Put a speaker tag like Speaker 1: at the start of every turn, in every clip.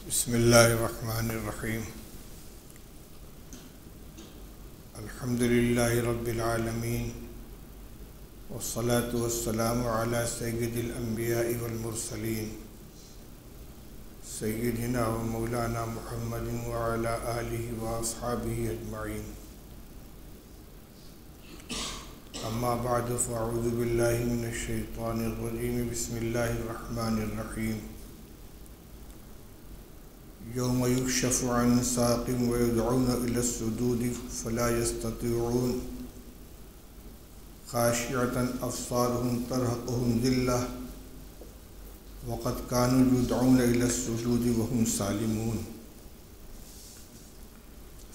Speaker 1: بسم اللہ الرحمن الرحیم الحمد للہ رب العالمین والصلاة والسلام علی سید الانبیاء والمرسلین سیدنا و مولانا محمد وعلی آلہ واصحابہ اجمعین اما بعد فاعوذ باللہ من الشیطان الرجیم بسم اللہ الرحمن الرحیم یوم یکشف عن ساق ویدعون الی السجود فلا یستطیعون خاشعۃ ابصارهم ترهقهم ذلہ وقد كانوا يدعون الی السجود وهم سالمون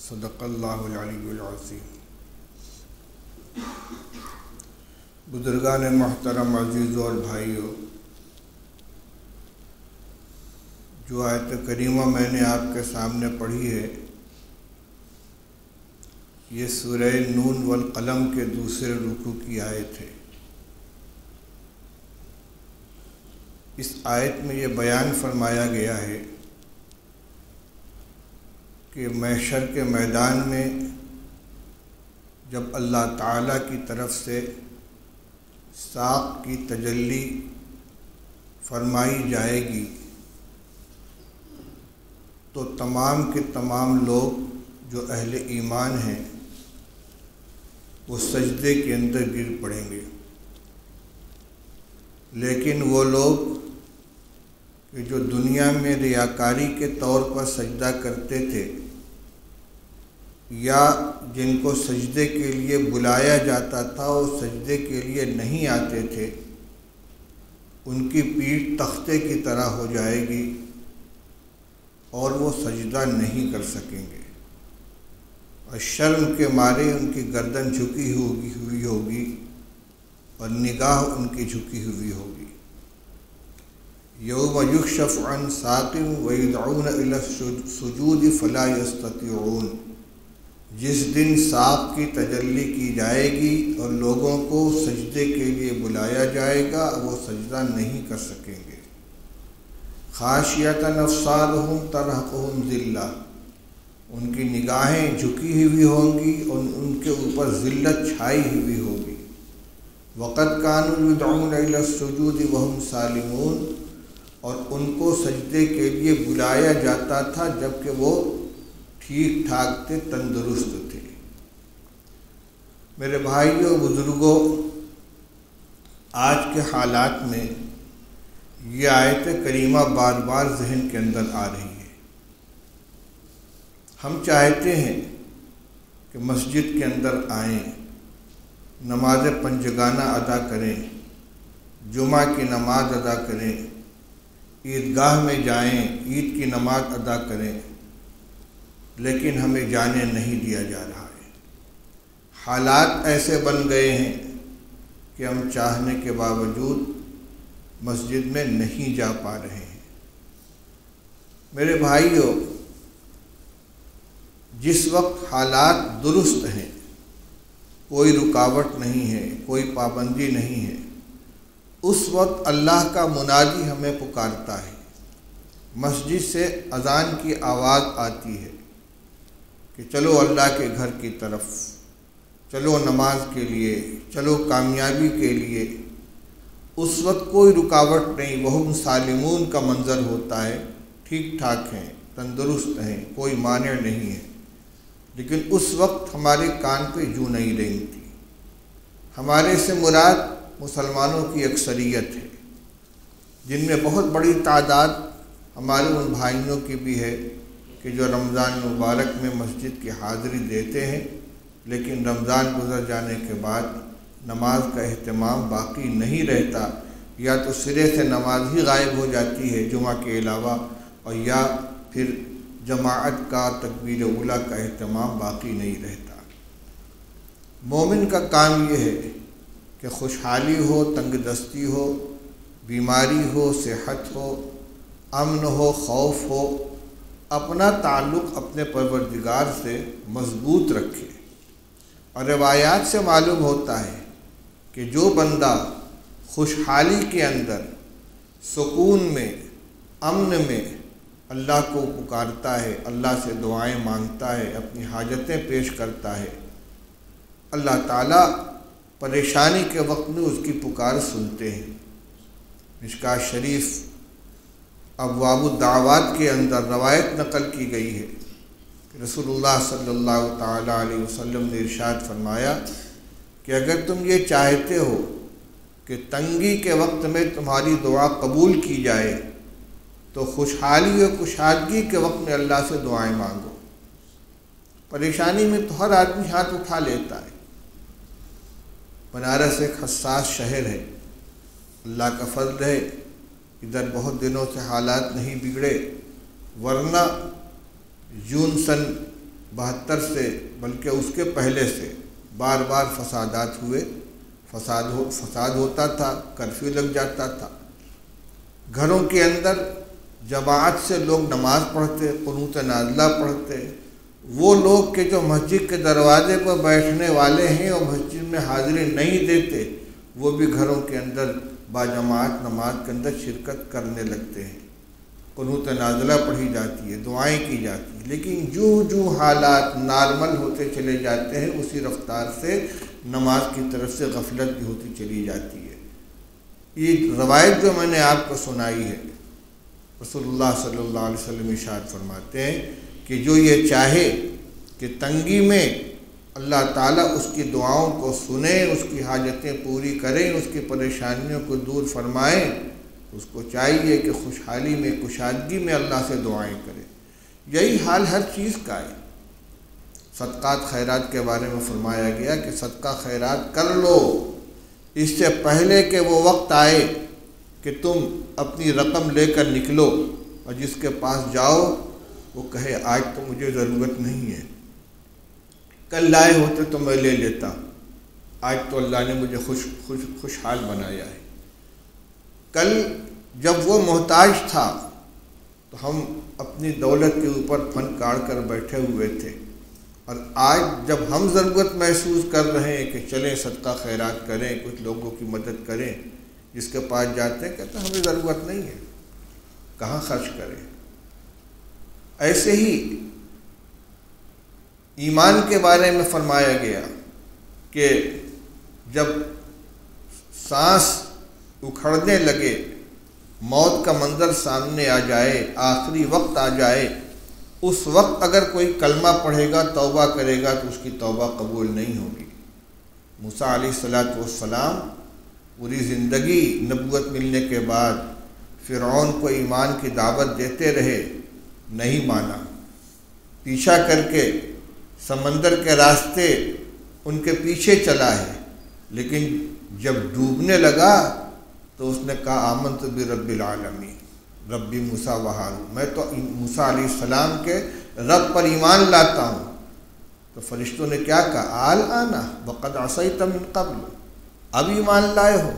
Speaker 1: صدق اللہ العلی العظیم۔ بزرگان محترم، عزیزوں اور بھائیوں، جو آیت کریمہ میں نے آپ کے سامنے پڑھی ہے، یہ سورہ نون والقلم کے دوسرے رکوع کی آیت ہے۔ اس آیت میں یہ بیان فرمایا گیا ہے کہ محشر کے میدان میں جب اللہ تعالیٰ کی طرف سے ساق کی تجلی فرمائی جائے گی تو تمام کے تمام لوگ جو اہل ایمان ہیں وہ سجدے کے اندر گر پڑیں گے، لیکن وہ لوگ کہ جو دنیا میں ریاکاری کے طور پر سجدہ کرتے تھے یا جن کو سجدے کے لیے بلایا جاتا تھا وہ سجدے کے لیے نہیں آتے تھے، ان کی پیٹھ تختے کی طرح ہو جائے گی اور وہ سجدہ نہیں کر سکیں گے، اور شرم کے مارے ان کی گردن جھکی ہوئی ہوگی اور نگاہ ان کی جھکی ہوئی ہوگی۔ یوم یکشف عن ساق ویدعون الی السجود فلا یستطیعون، جس دن ساق کی تجلی کی جائے گی اور لوگوں کو سجدے کے لیے بلایا جائے گا، وہ سجدہ نہیں کر سکیں گے۔ خاشعۃ ابصارهم ترهقهم ذلہ، ان کی نگاہیں جھکی ہوئی ہوں گی اور ان کے اوپر ذلت چھائی ہوئی ہوگی۔ وقد كانوا يدعون الى السجود وهم سالمون، اور ان کو سجدے کے لیے بلایا جاتا تھا جبکہ وہ ٹھیک ٹھاک تھے، تندرست تھے۔ میرے بھائیوں، بزرگوں، آج کے حالات میں یہ آیت کریمہ بار بار ذہن کے اندر آ رہی ہے۔ ہم چاہتے ہیں کہ مسجد کے اندر آئیں، نماز پنجگانہ ادا کریں، جمعہ کی نماز ادا کریں، عیدگاہ میں جائیں، عید کی نماز ادا کریں، لیکن ہمیں جانے نہیں دیا جا رہا ہے۔ حالات ایسے بن گئے ہیں کہ ہم چاہنے کے باوجود مسجد میں نہیں جا پا رہے ہیں۔ میرے بھائیوں، جس وقت حالات درست ہیں، کوئی رکاوٹ نہیں ہے، کوئی پابندی نہیں ہے، اس وقت اللہ کا منادی ہمیں پکارتا ہے، مسجد سے اذان کی آواز آتی ہے کہ چلو اللہ کے گھر کی طرف، چلو نماز کے لیے، چلو کامیابی کے لیے۔ اس وقت کوئی رکاوٹ نہیں، وہم سالمون کا منظر ہوتا ہے، ٹھیک ٹھاک ہیں، تندرست ہیں، کوئی مانع نہیں ہے، لیکن اس وقت ہمارے کان پہ جوں نہیں رینگتی۔ ہمارے سے مراد مسلمانوں کی اکثریت ہے، جن میں بہت بڑی تعداد ہمارے ان بھائیوں کی بھی ہے کہ جو رمضان مبارک میں مسجد کی حاضری دیتے ہیں، لیکن رمضان گزر جانے کے بعد نماز کا اہتمام باقی نہیں رہتا، یا تو سرے سے نماز ہی غائب ہو جاتی ہے جمعہ کے علاوہ، اور یا پھر جماعت کا تکبیر اولیٰ کا اہتمام باقی نہیں رہتا۔ مومن کا کام یہ ہے کہ خوشحالی ہو، تنگ دستی ہو، بیماری ہو، صحت ہو، امن ہو، خوف ہو، اپنا تعلق اپنے پروردگار سے مضبوط رکھے۔ اور روایات سے معلوم ہوتا ہے کہ جو بندہ خوشحالی کے اندر، سکون میں، امن میں اللہ کو پکارتا ہے، اللہ سے دعائیں مانگتا ہے، اپنی حاجتیں پیش کرتا ہے، اللہ تعالیٰ پریشانی کے وقت میں اس کی پکار سنتے ہیں۔ مشکوٰۃ شریف ابواب الدعوات کے اندر روایت نقل کی گئی ہے کہ رسول اللہ صلی اللہ تعالیٰ علیہ وسلم نے ارشاد فرمایا کہ اگر تم یہ چاہتے ہو کہ تنگی کے وقت میں تمہاری دعا قبول کی جائے تو خوشحالی اور کشادگی کے وقت میں اللہ سے دعائیں مانگو۔ پریشانی میں تو ہر آدمی ہاتھ اٹھا لیتا ہے۔ بنارس ایک حساس شہر ہے، اللہ کا فضل ہے ادھر بہت دنوں سے حالات نہیں بگڑے، ورنہ جون سن 72 سے بلکہ اس کے پہلے سے بار بار فسادات ہوئے، فساد ہوتا تھا، کرفیو لگ جاتا تھا، گھروں کے اندر جماعت سے لوگ نماز پڑھتے، قنوت نازلہ پڑھتے، وہ لوگ کہ جو مسجد کے دروازے پر بیٹھنے والے ہیں اور مسجد میں حاضری نہیں دیتے، وہ بھی گھروں کے اندر باجماعت نماز کے اندر شرکت کرنے لگتے ہیں، قنوت نازلہ پڑھی جاتی ہے، دعائیں کی جاتی ہیں، لیکن جو حالات نارمل ہوتے چلے جاتے ہیں اسی رفتار سے نماز کی طرف سے غفلت بھی ہوتی چلی جاتی ہے۔ یہ روایت جو میں نے آپ کو سنائی ہے، رسول اللہ صلی اللہ علیہ وسلم ارشاد فرماتے ہیں کہ جو یہ چاہے کہ تنگی میں اللہ تعالیٰ اس کی دعاؤں کو سنیں، اس کی حاجتیں پوری کریں، اس کی پریشانیوں کو دور فرمائیں، اس کو چاہیے کہ خوشحالی میں کشادگی میں اللہ سے دعائیں کرے۔ یہی حال ہر چیز کا ہے۔ صدقات خیرات کے بارے میں فرمایا گیا کہ صدقہ خیرات کر لو اس سے پہلے کہ وہ وقت آئے کہ تم اپنی رقم لے کر نکلو اور جس کے پاس جاؤ وہ کہے آج تو مجھے ضرورت نہیں ہے، کل لائے ہوتے تو میں لے لیتا، آج تو اللہ نے مجھے خوشحال بنایا ہے۔ کل جب وہ محتاج تھا تو ہم اپنی دولت کے اوپر پھن کاڑ کر بیٹھے ہوئے تھے، اور آج جب ہم ضرورت محسوس کر رہے ہیں کہ چلیں صدقہ خیرات کریں، کچھ لوگوں کی مدد کریں، جس کے پاس جاتے ہیں کہتے ہیں ہمیں ضرورت نہیں ہے، کہاں خرچ کریں۔ ایسے ہی ایمان کے بارے میں فرمایا گیا کہ جب سانس اکھڑنے لگے، موت کا منظر سامنے آ جائے، آخری وقت آ جائے، اس وقت اگر کوئی کلمہ پڑھے گا، توبہ کرے گا تو اس کی توبہ قبول نہیں ہوگی۔ موسیٰ علیہ السلام پوری زندگی نبوت ملنے کے بعد فرعون کو ایمان کی دعوت دیتے رہے، نہیں مانا، پیچھا کر کے سمندر کے راستے ان کے پیچھے چلا ہے، لیکن جب ڈوبنے لگا تو اس نے کہا آمنت برب العالمین، ربی موسیٰ و ہارون، میں تو موسیٰ علیہ السلام کے رب پر ایمان لاتا ہوں۔ تو فرشتوں نے کیا کہا الآن وقد عصیت من قبل، اب ایمان لائے ہو؟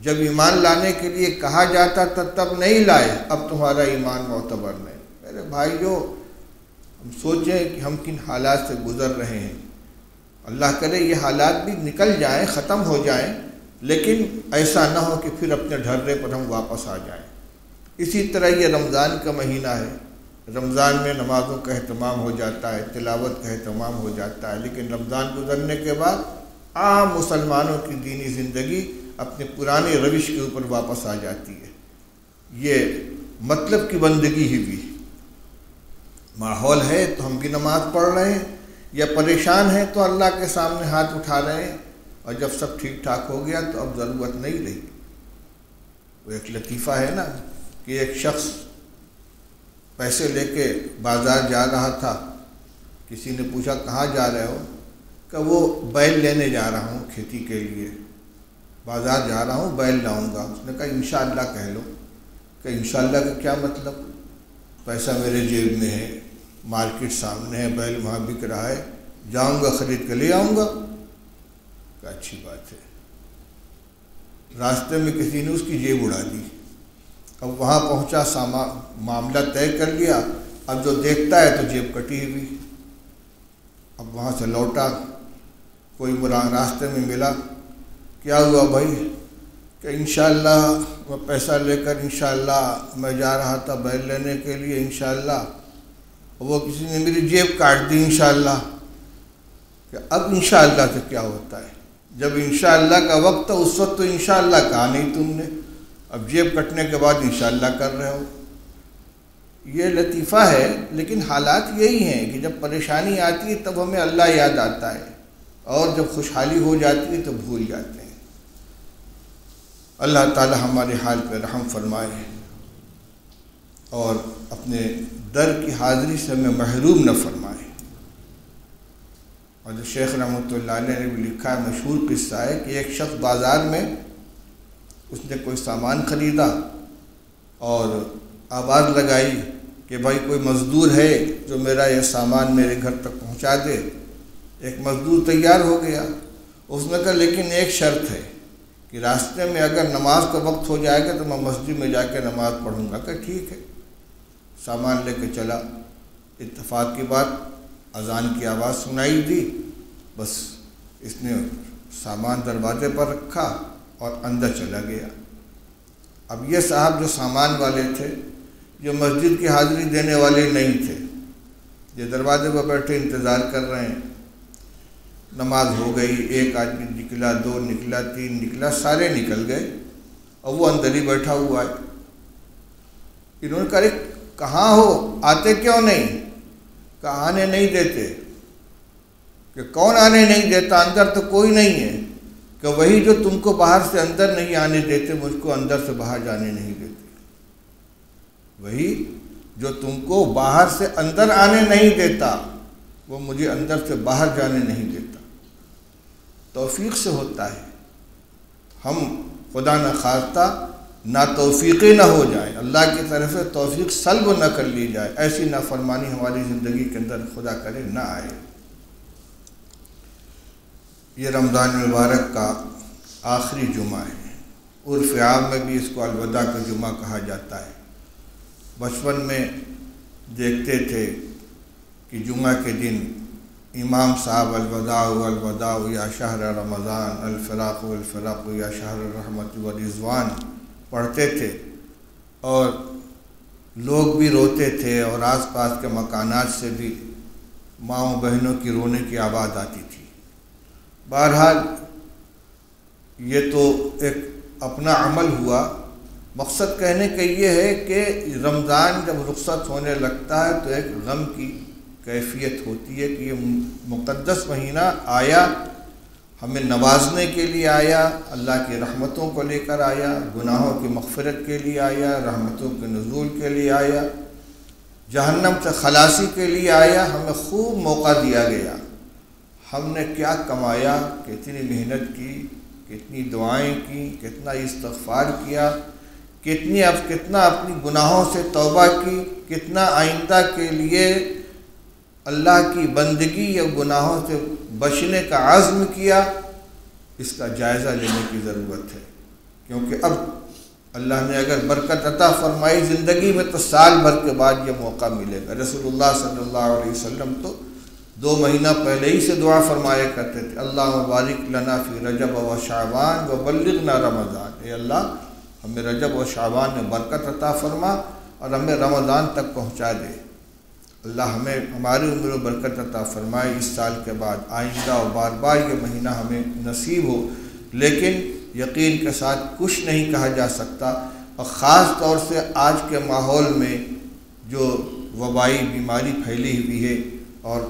Speaker 1: جب ایمان لانے کے لیے کہا جاتا تھا تب نہیں لائے، اب تمہارا ایمان معتبر نہیں۔ میرے بھائیو، ہم سوچیں کہ ہم کن حالات سے گزر رہے ہیں، اللہ کرے یہ حالات بھی نکل جائیں، ختم ہو جائیں، لیکن ایسا نہ ہو کہ پھر اپنے ڈھرے پر ہم واپس آ جائیں۔ اسی طرح یہ رمضان کا مہینہ ہے، رمضان میں نمازوں کا اہتمام ہو جاتا ہے، تلاوت کا اہتمام ہو جاتا ہے، لیکن رمضان گزرنے کے بعد عام مسلمانوں کی دینی زندگی اپنے پرانے روش کے اوپر واپس آ جاتی ہے۔ یہ مطلب کی بندگی ہی بھی ماحول ہے تو ہم بھی نماز پڑھ رہے ہیں، یا پریشان ہیں تو اللہ کے سامنے ہاتھ اٹھا رہے ہیں، اور جب سب ٹھیک ٹھاک ہو گیا تو اب ضرورت نہیں رہی۔ وہ ایک لطیفہ ہے نا کہ ایک شخص پیسے لے کے بازار جا رہا تھا، کسی نے پوچھا کہاں جا رہے ہو؟ کہ وہ بیل لینے جا رہا ہوں کھیتی کے لیے، بازار جا رہا ہوں بیل لاؤں گا۔ اس نے کہا انشاءاللہ کہہ لو۔ کہ انشاءاللہ کا کیا مطلب؟ پیسہ میرے جیب میں ہے، مارکیٹ سامنے ہے، بیل وہاں بک رہا ہے، جاؤں گا خرید کے لے آؤں گا۔ کہ اچھی بات ہے۔ راستے میں کسی نے اس کی جیب اڑا دی، اب وہاں پہنچا، معاملہ طے کر لیا، اب جو دیکھتا ہے تو جیب کٹی ہوئی۔ اب وہاں سے لوٹا، کوئی راستے میں ملا، کیا ہوا بھائی؟ کہ انشاءاللہ میں پیسہ لے کر انشاءاللہ میں جا رہا تھا بیل لینے کے لیے انشاءاللہ، وہ کسی نے میری جیب کاٹ دی انشاءاللہ، کہ اب انشاءاللہ سے کیا ہوتا ہے؟ جب انشاءاللہ کا وقت تھا اس وقت تو انشاءاللہ کہا نہیں تم نے، اب جیب کٹنے کے بعد انشاءاللہ کر رہے ہو۔ یہ لطیفہ ہے، لیکن حالات یہی ہیں کہ جب پریشانی آتی ہے تب ہمیں اللہ یاد آتا ہے، اور جب خوشحالی ہو جاتی ہے تو بھول جاتے ہیں۔ اللہ تعالی ہمارے حال پہ رحم فرمائے اور اپنے در کی حاضری سے ہمیں محروم نہ فرمائے۔ اور جو شیخ رحمۃ اللہ علیہ نے بھی لکھا ہے، مشہور قصہ ہے کہ ایک شخص بازار میں اس نے کوئی سامان خریدا اور آواز لگائی کہ بھائی کوئی مزدور ہے جو میرا یہ سامان میرے گھر تک پہنچا دے۔ ایک مزدور تیار ہو گیا۔ اس نے کہا لیکن ایک شرط ہے کہ راستے میں اگر نماز کا وقت ہو جائے گا تو میں مسجد میں جا کے نماز پڑھوں گا۔ کہ ٹھیک ہے، سامان لے کے چلا۔ اتفاق کی بات، اذان کی آواز سنائی دی، بس اس نے سامان دروازے پر رکھا اور اندر چلا گیا۔ اب یہ صاحب جو سامان والے تھے، جو مسجد کی حاضری دینے والے نہیں تھے، یہ دروازے پر بیٹھے انتظار کر رہے ہیں۔ نماز ہو گئی، ایک آدمی نکلا، دو نکلا، تین نکلا، سارے نکل گئے اور وہ اندر ہی بیٹھا ہوا ہے۔ انہوں نے کہا کہاں ہو، آتے کیوں نہیں؟ کہ آنے نہیں دیتے۔ کہ کون آنے نہیں دیتا؟ اندر تو کوئی نہیں ہے۔ کہ وہی جو تم کو باہر سے اندر نہیں آنے دیتے، مجھ کو اندر سے باہر جانے نہیں دیتے۔ وہی جو تم کو باہر سے اندر آنے نہیں دیتا، وہ مجھے اندر سے باہر جانے نہیں دیتا۔ توفیق سے ہوتا ہے، ہم خدا نخواستہ ناتوفیقی نہ ہو جائیں، اللہ کی طرف سے توفیق سلب نہ کر لی جائے، ایسی نافرمانی ہماری زندگی کے اندر خدا کرے نہ آئے۔ یہ رمضان مبارک کا آخری جمعہ ہے، عرف عام میں بھی اس کو الوداع کا جمعہ کہا جاتا ہے۔ بچپن میں دیکھتے تھے کہ جمعہ کے دن امام صاحب الوداع الوداع یا شہر رمضان، الفراق الفراق یا شہر الرحمت والرضوان پڑھتے تھے، اور لوگ بھی روتے تھے اور آس پاس کے مکانات سے بھی ماؤں بہنوں کی رونے کی آواز آتی تھی۔ بہرحال یہ تو ایک اپنا عمل ہوا۔ مقصد کہنے کا یہ ہے کہ رمضان جب رخصت ہونے لگتا ہے تو ایک غم کی کیفیت ہوتی ہے کہ یہ مقدس مہینہ آیا، ہمیں نوازنے کے لیے آیا، اللہ کی رحمتوں کو لے کر آیا، گناہوں کی مغفرت کے لیے آیا، رحمتوں کے نزول کے لیے آیا، جہنم سے خلاصی کے لیے آیا۔ ہمیں خوب موقع دیا گیا۔ ہم نے کیا کمایا، کتنی محنت کی، کتنی دعائیں کی، کتنا استغفار کیا، کتنا اپنی گناہوں سے توبہ کی، کتنا آئندہ کے لیے اللہ کی بندگی یا گناہوں سے بچنے کا عزم کیا، اس کا جائزہ لینے کی ضرورت ہے۔ کیونکہ اب اللہ نے اگر برکت عطا فرمائی زندگی میں تو سال بھر کے بعد یہ موقع ملے گا۔ رسول اللہ صلی اللہ علیہ وسلم تو 2 مہینہ پہلے ہی سے دعا فرمایا کرتے تھے، اللہ مبارک لنا فی رجب و شعبان و بلغنا رمضان۔ اے اللہ ہمیں رجب و شعبان میں برکت عطا فرما اور ہمیں رمضان تک پہنچا دے۔ اللہ ہمیں ہماری عمر و برکت عطا فرمائے اس سال کے بعد، آئندہ اور بار بار یہ مہینہ ہمیں نصیب ہو۔ لیکن یقین کے ساتھ کچھ نہیں کہا جا سکتا، اور خاص طور سے آج کے ماحول میں جو وبائی بیماری پھیلی ہوئی ہے اور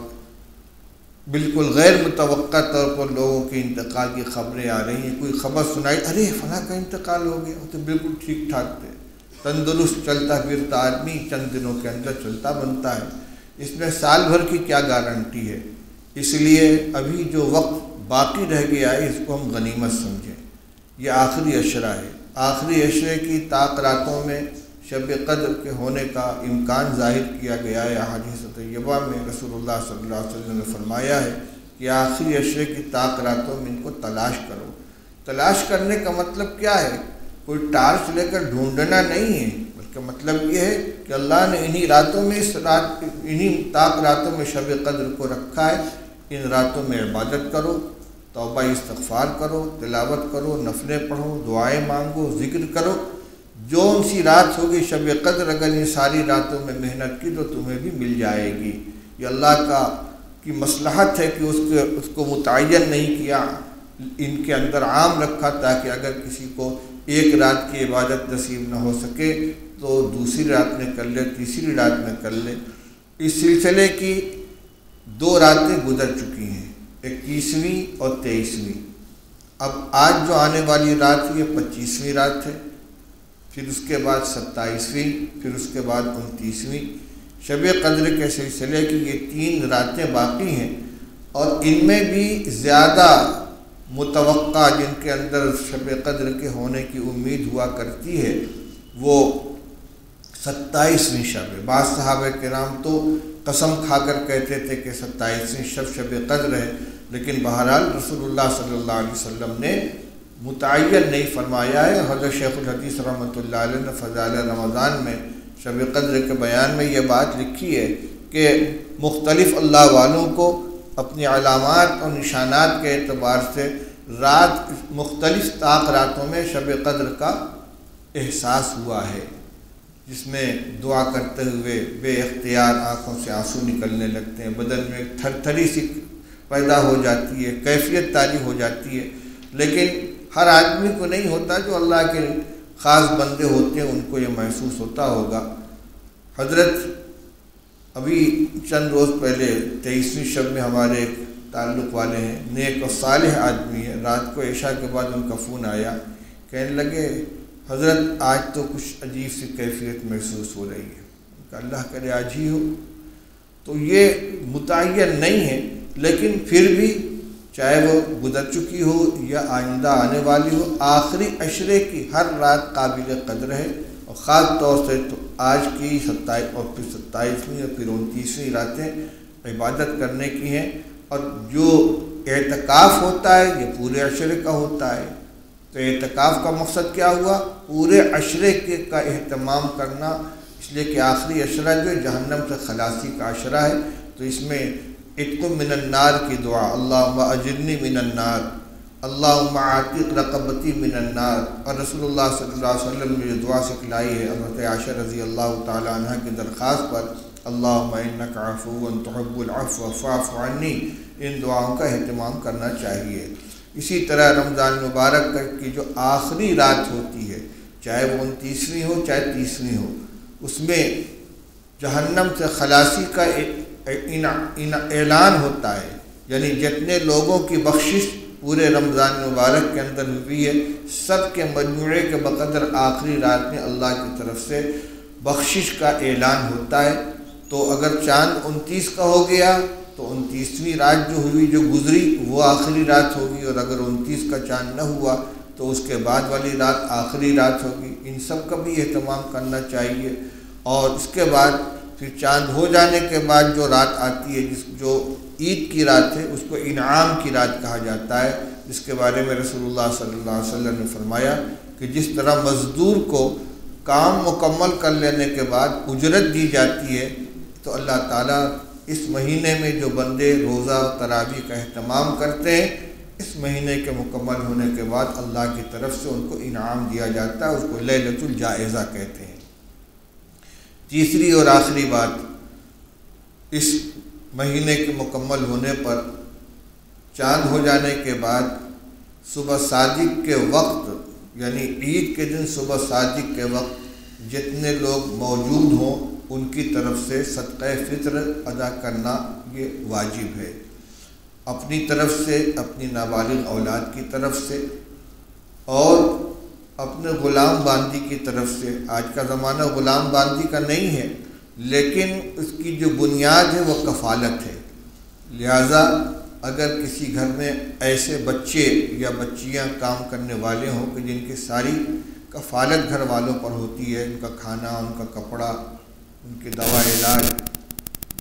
Speaker 1: بالکل غیر متوقع طور پر لوگوں کے انتقال کی خبریں آ رہی ہیں۔ کوئی خبر سنائی، ارے فلاں کا انتقال ہو گیا، وہ تو بالکل ٹھیک ٹھاک تھے، تندرست چلتا پھرتا آدمی چند دنوں کے اندر چلتا بنتا ہے۔ اس میں سال بھر کی کیا گارنٹی ہے؟ اس لیے ابھی جو وقت باقی رہ گیا ہے اس کو ہم غنیمت سمجھیں۔ یہ آخری عشرہ ہے، آخری عشرے کی طاق راتوں میں شب قدر کے ہونے کا امکان ظاہر کیا گیا ہے۔ احادیث طیبہ میں رسول اللہ صلی اللہ علیہ وسلم نے فرمایا ہے کہ آخری عشرے کی طاق راتوں میں ان کو تلاش کرو۔ تلاش کرنے کا مطلب کیا ہے؟ کوئی ٹارچ لے کر ڈھونڈنا نہیں ہے، بلکہ مطلب یہ ہے کہ اللہ نے انہی راتوں میں انہی طاق راتوں میں شب قدر کو رکھا ہے۔ ان راتوں میں عبادت کرو، توبہ استغفار کرو، تلاوت کرو، نفلیں پڑھو، دعائیں مانگو، ذکر کرو، جو ان سی رات ہوگی شب قدر، اگر ان ساری راتوں میں محنت کی تو تمہیں بھی مل جائے گی۔ یہ اللہ کی مصلحت ہے کہ اس کو متعین نہیں کیا، ان کے اندر عام رکھا، تاکہ اگر کسی کو ایک رات کی عبادت نصیب نہ ہو سکے تو دوسری رات میں کر لے، تیسری رات میں کر لے۔ اس سلسلے کی 2 راتیں گزر چکی ہیں، 21ویں اور 23ویں۔ اب آج جو آنے والی رات ہے یہ 25ویں رات ہے، پھر اس کے بعد 27ویں، پھر اس کے بعد 29ویں۔ شب قدر کے سلسلے کی یہ 3 راتیں باقی ہیں، اور ان میں بھی زیادہ متوقع جن کے اندر شب قدر کے ہونے کی امید ہوا کرتی ہے وہ 27ویں شب ہے۔ بعض صحابہ کرام تو قسم کھا کر کہتے تھے کہ 27ویں شب قدر ہے، لیکن بہرحال رسول اللہ صلی اللہ علیہ وسلم نے متعین نہیں فرمایا ہے۔ حضرت شیخ الحدیث رحمۃ اللہ علیہ نے فضائل رمضان میں شب قدر کے بیان میں یہ بات لکھی ہے کہ مختلف اللہ والوں کو اپنی علامات اور نشانات کے اعتبار سے مختلف طاق راتوں میں شب قدر کا احساس ہوا ہے، جس میں دعا کرتے ہوئے بے اختیار آنکھوں سے آنسو نکلنے لگتے ہیں، بدن میں تھر تھری سی پیدا ہو جاتی ہے، کیفیت طاری ہو جاتی ہے، لیکن ہر آدمی کو نہیں ہوتا، جو اللہ کے خاص بندے ہوتے ہیں ان کو یہ محسوس ہوتا ہوگا۔ حضرت ابھی چند روز پہلے 23ویں شب میں ہمارے ایک تعلق والے ہیں، نیک و صالح آدمی ہیں، رات کو عشاء کے بعد ان کا فون آیا، کہنے لگے حضرت آج تو کچھ عجیب سی کیفیت محسوس ہو رہی ہے، کہ اللہ کرے آج ہی ہو۔ تو یہ متعین نہیں ہے، لیکن پھر بھی چاہے وہ گزر چکی ہو یا آئندہ آنے والی ہو، آخری عشرے کی ہر رات قابل قدر ہے، اور خاص طور سے تو آج کی 27 اور پھر 27ویں اور پھر 29ویں راتیں عبادت کرنے کی ہیں۔ اور جو اعتکاف ہوتا ہے یہ پورے عشرے کا ہوتا ہے، تو اعتکاف کا مقصد کیا ہوا؟ پورے عشرے کا اہتمام کرنا، اس لیے کہ آخری عشرہ جو جہنم سے خلاصی کا عشرہ ہے، تو اس میں عتق من النار کی دعا، اللہم اجرنی من النار، اللہم عاتق رقبتی من النار، اور رسول اللہ صلی اللہ علیہ وسلم نے جو دعا سکھلائی ہے حضرت عائشہ رضی اللہ تعالی عنہ کی درخواست پر، اللہم انک عفو تحب العفو فاعف عنی، ان دعاؤں کا اہتمام کرنا چاہیے۔ اسی طرح رمضان مبارک کی جو آخری رات ہوتی ہے، چاہے وہ 29ویں ہو چاہے 30ویں ہو، اس میں جہنم سے خلاصی کا اعلان ہوتا ہے، یعنی جتنے لوگوں کی بخشش پورے رمضان مبارک کے اندر ہوئی ہے، سب کے مجموعے کے بقدر آخری رات میں اللہ کی طرف سے بخشش کا اعلان ہوتا ہے۔ تو اگر چاند 29 کا ہو گیا تو 29ویں رات جو ہوئی جو گزری وہ آخری رات ہوگی، اور اگر 29 کا چاند نہ ہوا تو اس کے بعد والی رات آخری رات ہوگی۔ ان سب کا بھی اہتمام کرنا چاہیے۔ اور اس کے بعد پھر چاند ہو جانے کے بعد جو رات آتی ہے، جو عید کی رات ہے، اس کو انعام کی رات کہا جاتا ہے، جس کے بارے میں رسول اللہ صلی اللہ علیہ وسلم نے فرمایا کہ جس طرح مزدور کو کام مکمل کر لینے کے بعد اجرت دی جاتی ہے، تو اللہ تعالیٰ اس مہینے میں جو بندے روزہ تراویح کا اہتمام کرتے ہیں، اس مہینے کے مکمل ہونے کے بعد اللہ کی طرف سے ان کو انعام دیا جاتا ہے، اس کو لیلۃ الجائزہ کہتے ہیں۔ تیسری اور آخری بات، اس مہینے کے مکمل ہونے پر چاند ہو جانے کے بعد صبح صادق کے وقت، یعنی عید کے دن صبح صادق کے وقت جتنے لوگ موجود ہوں ان کی طرف سے صدقہ فطر ادا کرنا یہ واجب ہے، اپنی طرف سے، اپنی نابالغ اولاد کی طرف سے، اور اپنے غلام باندی کی طرف سے۔ آج کا زمانہ غلام باندی کا نہیں ہے، لیکن اس کی جو بنیاد ہے وہ کفالت ہے، لہذا اگر کسی گھر میں ایسے بچے یا بچیاں کام کرنے والے ہوں کہ جن کی ساری کفالت گھر والوں پر ہوتی ہے، ان کا کھانا، ان کا کپڑا، ان کی دوا علاج،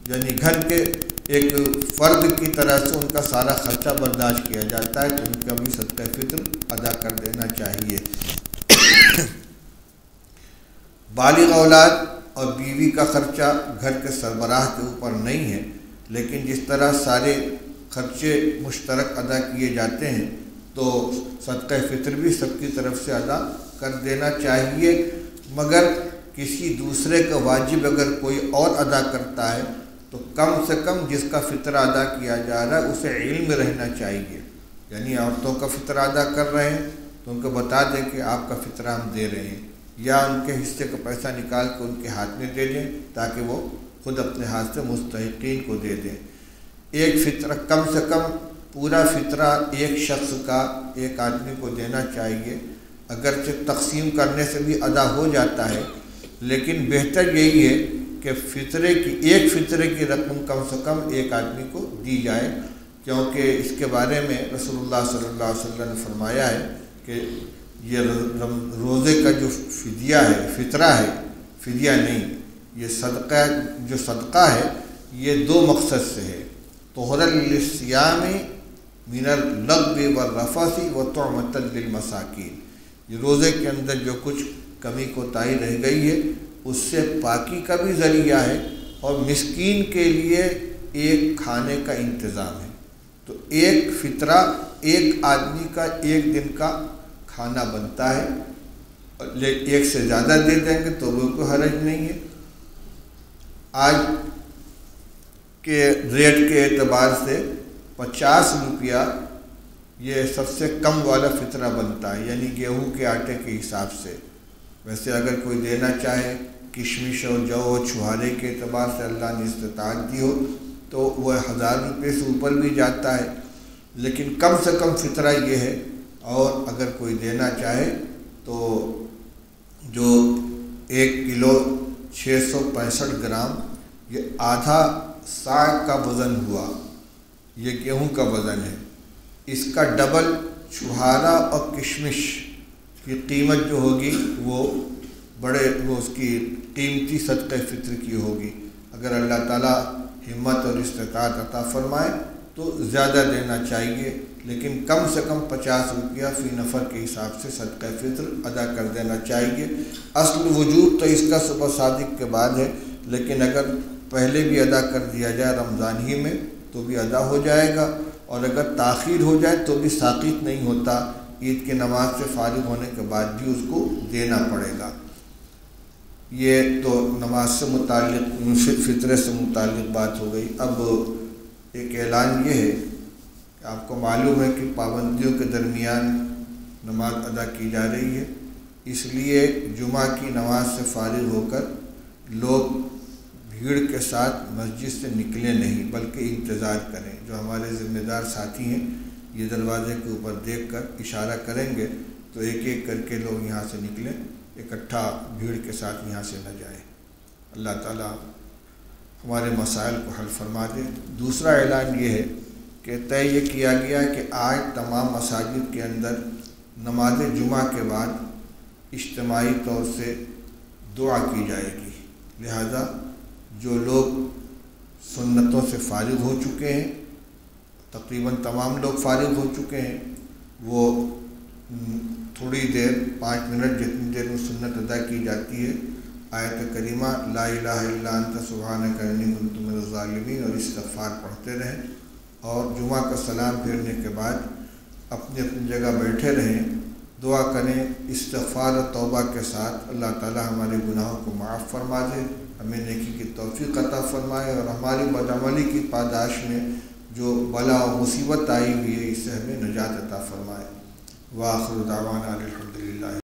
Speaker 1: یعنی گھر کے ایک فرد کی طرح سے ان کا سارا خرچہ برداشت کیا جاتا ہے، تو ان کا بھی صدقہ فطر ادا کر دینا چاہیے۔ بالغ اولاد اور بیوی کا خرچہ گھر کے سربراہ کے اوپر نہیں ہے، لیکن جس طرح سارے خرچے مشترک ادا کیے جاتے ہیں تو صدقہ فطر بھی سب کی طرف سے ادا کر دینا چاہیے۔ مگر کسی دوسرے کا واجب اگر کوئی اور ادا کرتا ہے تو کم سے کم جس کا فطرہ ادا کیا جا رہا ہے اسے علم رہنا چاہیے. یعنی عورتوں کا فطرہ ادا کر رہے ہیں تو ان کو بتا دیں کہ آپ کا فطرہ ہم دے رہے ہیں، یا ان کے حصے کا پیسہ نکال کے ان کے ہاتھ میں دے دیں تاکہ وہ خود اپنے ہاتھ سے مستحقین کو دے دیں. ایک فطرہ کم سے کم پورا فطرہ ایک شخص کا ایک آدمی کو دینا چاہیے. اگرچہ تقسیم کرنے سے بھی ادا ہو جاتا ہے لیکن بہتر یہی ہے کہ ایک فطرے کی رقم کم سے کم ایک آدمی کو دی جائے، کیونکہ اس کے بارے میں رسول اللہ صلی اللہ علیہ وسلم نے فرمایا ہے کہ یہ روزے کا جو فدیہ ہے، فطرہ ہے، فدیہ نہیں، یہ صدقہ ہے، یہ دو مقصد سے ہے. طہرا للصیام من اللغو والرفث وطعمۃ للمساکین. یہ روزے کے اندر جو کچھ کمی کوتاہی رہ گئی ہے اس سے پاکی کا بھی ذریعہ ہے اور مسکین کے لیے ایک کھانے کا انتظام ہے. تو ایک فطرہ ایک آدمی کا ایک دن کا کھانا بنتا ہے. ایک سے زیادہ دے دیں گے تو وہ کوئی حرج نہیں ہے. آج کے ریٹ کے اعتبار سے 50 روپیہ یہ سب سے کم والا فطرہ بنتا ہے، یعنی گیہوں کے آٹے کے حساب سے. ویسے اگر کوئی دینا چاہے کشمش اور جو اور چھہارے کے اعتبار سے اللہ نے استطاعت دی ہو تو وہ 1000 روپے سے اوپر بھی جاتا ہے، لیکن کم سے کم فطرہ یہ ہے. اور اگر کوئی دینا چاہے تو جو 1 کلو 665 گرام یہ آدھا سا کا وزن ہوا، یہ گیہوں کا وزن ہے. اس کا ڈبل چھہارا اور کشمش کی قیمت جو ہوگی وہ اس کی قیمتی صدقہ فطر کی ہوگی. اگر اللہ تعالیٰ ہمت اور استطاعت عطا فرمائے تو زیادہ دینا چاہیے، لیکن کم سے کم 50 روپیہ فی نفر کے حساب سے صدقہ فطر ادا کر دینا چاہیے. اصل وجوب تو اس کا صبح صادق کے بعد ہے، لیکن اگر پہلے بھی ادا کر دیا جائے رمضان ہی میں تو بھی ادا ہو جائے گا، اور اگر تاخیر ہو جائے تو بھی ساقط نہیں ہوتا. عید کی نماز سے فارغ ہونے کے بعد بھی اس کو دینا پڑے گا. یہ تو نماز سے متعلق فطرے سے متعلق بات ہو گئی. اب ایک اعلان یہ ہے کہ آپ کو معلوم ہے کہ پابندیوں کے درمیان نماز ادا کی جا رہی ہے، اس لیے جمعہ کی نماز سے فارغ ہو کر لوگ بھیڑ کے ساتھ مسجد سے نکلیں نہیں بلکہ انتظار کریں. جو ہمارے ذمہ دار ساتھی ہیں یہ دروازے کے اوپر دیکھ کر اشارہ کریں گے تو ایک ایک کر کے لوگ یہاں سے نکلیں، اکٹھا بھیڑ کے ساتھ یہاں سے نہ جائیں. اللہ تعالیٰ ہمارے مسائل کو حل فرما دے. دوسرا اعلان یہ ہے کہ طے یہ کیا گیا کہ آج تمام مساجد کے اندر نماز جمعہ کے بعد اجتماعی طور سے دعا کی جائے گی. لہذا جو لوگ سنتوں سے فارغ ہو چکے ہیں، تقریباً تمام لوگ فارغ ہو چکے ہیں، وہ تھوڑی دیر 5 منٹ جتنی دیر میں سنت ادا کی جاتی ہے آیت کریمہ لا الہ الا انت سبحانک انی کنت من الظالمین اور استغفار پڑھتے رہیں، اور جمعہ کا سلام پھیرنے کے بعد اپنی اپنی جگہ بیٹھے رہیں، دعا کریں استغفار و توبہ کے ساتھ. اللہ تعالی ہمارے گناہوں کو معاف فرما دے، ہمیں نیکی کی توفیق عطا فرمائے، اور ہماری بدعملی کی پاداش میں جو بلا و مصیبت آئی ہوئی ہے اس سے ہمیں نجات عطا فرمائے. وآخر دعوانا الحمد